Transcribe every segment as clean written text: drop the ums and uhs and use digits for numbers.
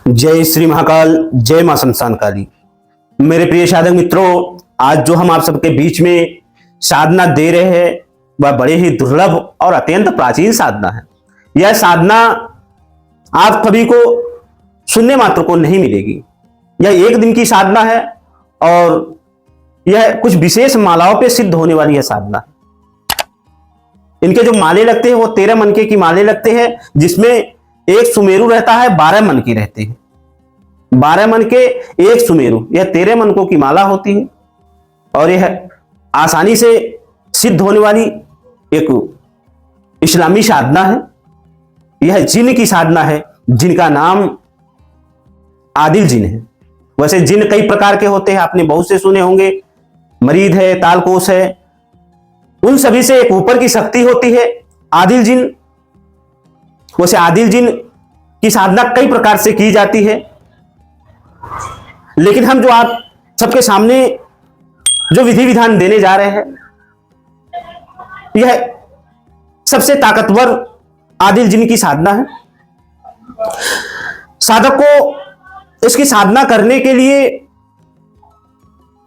जय श्री महाकाल, जय मां शमशान काली। मेरे प्रिय साधक मित्रों, आज जो हम आप सबके बीच में साधना दे रहे हैं वह बड़े ही दुर्लभ और अत्यंत प्राचीन साधना है। यह साधना आप सभी को सुनने मात्र को नहीं मिलेगी। यह एक दिन की साधना है और यह कुछ विशेष मालाओं पे सिद्ध होने वाली है साधना। इनके जो माले लगते हैं वो 13 मनके की माले लगते हैं, जिसमें एक सुमेरु रहता है, 12 मनके रहते हैं। 12 मनके एक सुमेरु, यह 13 मनकों की माला होती है और यह आसानी से सिद्ध होने वाली एक इस्लामी साधना है। यह जिन की साधना है, जिनका नाम आदिल जिन है। वैसे जिन कई प्रकार के होते हैं, आपने बहुत से सुने होंगे। मरीद है, तालकोस है, उन सभी से एक ऊपर की शक्ति होती है आदिल जिन। वैसे आदिल जिन की साधना कई प्रकार से की जाती है, लेकिन हम जो आप सबके सामने जो विधि विधान देने जा रहे हैं, यह सबसे ताकतवर आदिल जिन की साधना है। साधक को इसकी साधना करने के लिए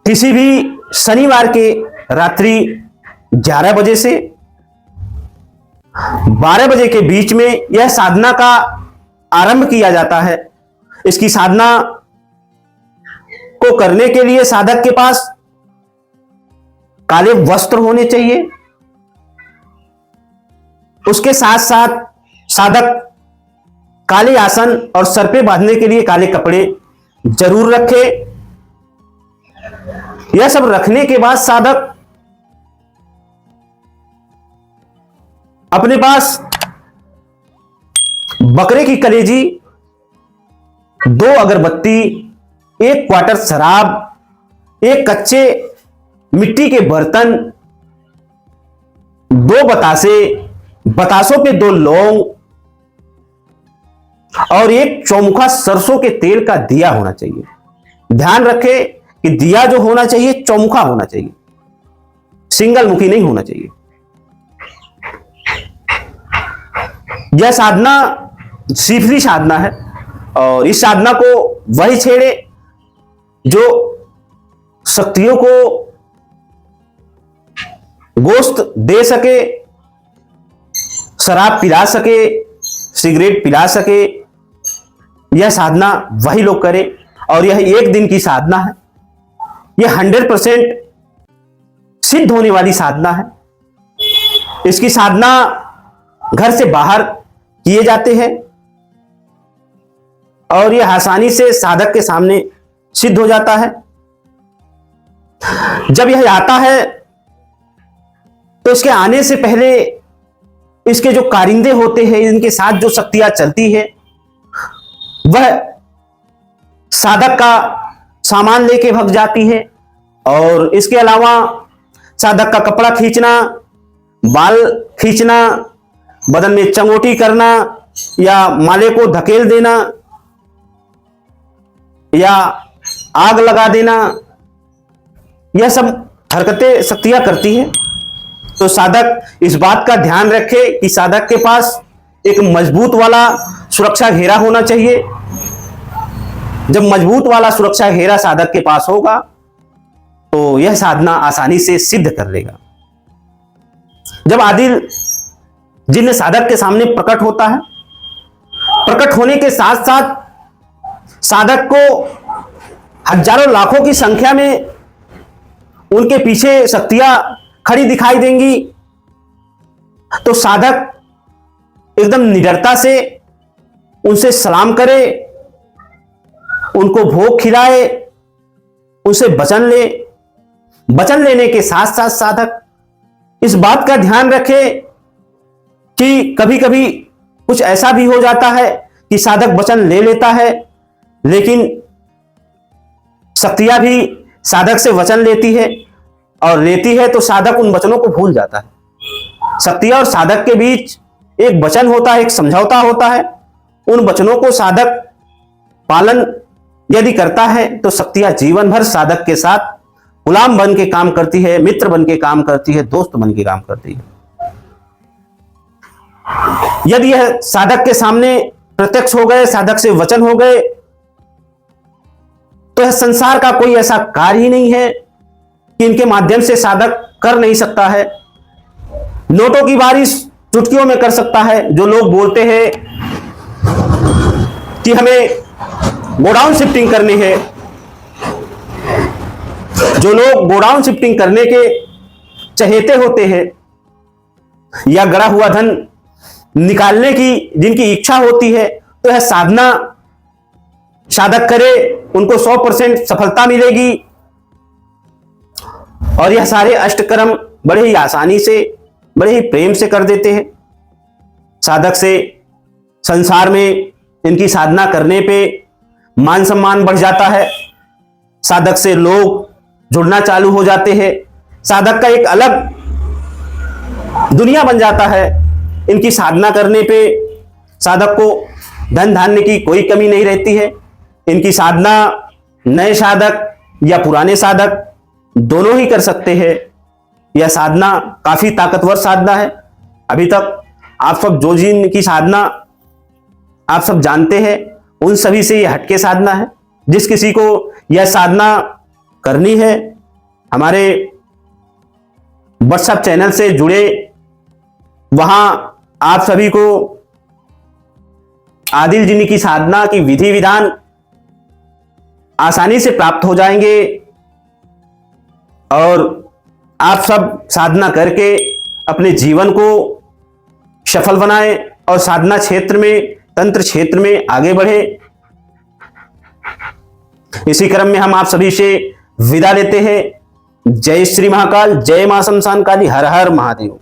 किसी भी शनिवार के रात्रि 11 बजे से 12 बजे के बीच में यह साधना का आरंभ किया जाता है। इसकी साधना को करने के लिए साधक के पास काले वस्त्र होने चाहिए। उसके साथ साथ साधक काले आसन और सर पे बांधने के लिए काले कपड़े जरूर रखे। यह सब रखने के बाद साधक अपने पास बकरे की कलेजी, 2 अगरबत्ती, 1 क्वार्टर शराब, 1 कच्चे मिट्टी के बर्तन, 2 बतासे, बतासों पे 2 लौंग और 1 चौमुखा सरसों के तेल का दिया होना चाहिए। ध्यान रखें कि दिया जो होना चाहिए चौमुखा होना चाहिए, सिंगल मुखी नहीं होना चाहिए। यह साधना सीफली साधना है और इस साधना को वही छेड़े जो शक्तियों को गोश्त दे सके, शराब पिला सके, सिगरेट पिला सके। यह साधना वही लोग करें और यह एक दिन की साधना है। यह 100% सिद्ध होने वाली साधना है। इसकी साधना घर से बाहर किए जाते हैं और यह आसानी से साधक के सामने सिद्ध हो जाता है। जब यह आता है तो इसके आने से पहले इसके जो कारिंदे होते हैं, इनके साथ जो शक्तियां चलती है, वह साधक का सामान लेके भाग जाती है। और इसके अलावा साधक का कपड़ा खींचना, बाल खींचना, बदन में चंगोटी करना या माले को धकेल देना या आग लगा देना, यह सब हरकतें शक्तियां करती है। तो साधक इस बात का ध्यान रखे कि साधक के पास एक मजबूत वाला सुरक्षा घेरा होना चाहिए। जब मजबूत वाला सुरक्षा घेरा साधक के पास होगा तो यह साधना आसानी से सिद्ध कर लेगा। जब आदिल जिन साधक के सामने प्रकट होता है, प्रकट होने के साथ साथ साधक को हजारों लाखों की संख्या में उनके पीछे शक्तियां खड़ी दिखाई देंगी, तो साधक एकदम निडरता से उनसे सलाम करे, उनको भोग खिलाए, उनसे वचन ले। वचन लेने के साथ साथ साधक इस बात का ध्यान रखे कि कभी कभी कुछ ऐसा भी हो जाता है कि साधक वचन ले लेता है, लेकिन शक्तियां भी साधक से वचन लेती है और लेती है तो साधक उन वचनों को भूल जाता है। शक्तियां और साधक के बीच एक वचन होता है, एक समझौता होता है। उन वचनों को साधक पालन यदि करता है तो शक्तियां जीवन भर साधक के साथ गुलाम बन के काम करती है, मित्र बन के काम करती है, दोस्त बन के काम करती है। यदि यह साधक के सामने प्रत्यक्ष हो गए, साधक से वचन हो गए, तो यह संसार का कोई ऐसा कार्य ही नहीं है कि इनके माध्यम से साधक कर नहीं सकता है। नोटों की बारिश चुटकियों में कर सकता है। जो लोग बोलते हैं कि हमें गोडाउन शिफ्टिंग करनी है, जो लोग गोडाउन शिफ्टिंग करने के चहेते होते हैं या गड़ा हुआ धन निकालने की जिनकी इच्छा होती है, तो यह साधना साधक करे, उनको 100% सफलता मिलेगी। और यह सारे अष्टकर्म बड़े ही आसानी से, बड़े ही प्रेम से कर देते हैं। साधक से संसार में इनकी साधना करने पे मान सम्मान बढ़ जाता है। साधक से लोग जुड़ना चालू हो जाते हैं। साधक का एक अलग दुनिया बन जाता है। इनकी साधना करने पे साधक को धन धान्य की कोई कमी नहीं रहती है। इनकी साधना नए साधक या पुराने साधक दोनों ही कर सकते हैं। यह साधना काफी ताकतवर साधना है। अभी तक आप सब जो जिनकी साधना आप सब जानते हैं, उन सभी से यह हटके साधना है। जिस किसी को यह साधना करनी है, हमारे व्हाट्सएप चैनल से जुड़े, वहां आप सभी को आदिल जिनी की साधना की विधि विधान आसानी से प्राप्त हो जाएंगे और आप सब साधना करके अपने जीवन को सफल बनाएं और साधना क्षेत्र में, तंत्र क्षेत्र में आगे बढ़े। इसी क्रम में हम आप सभी से विदा लेते हैं। जय श्री महाकाल, जय मां शमशान काली, हर हर महादेव।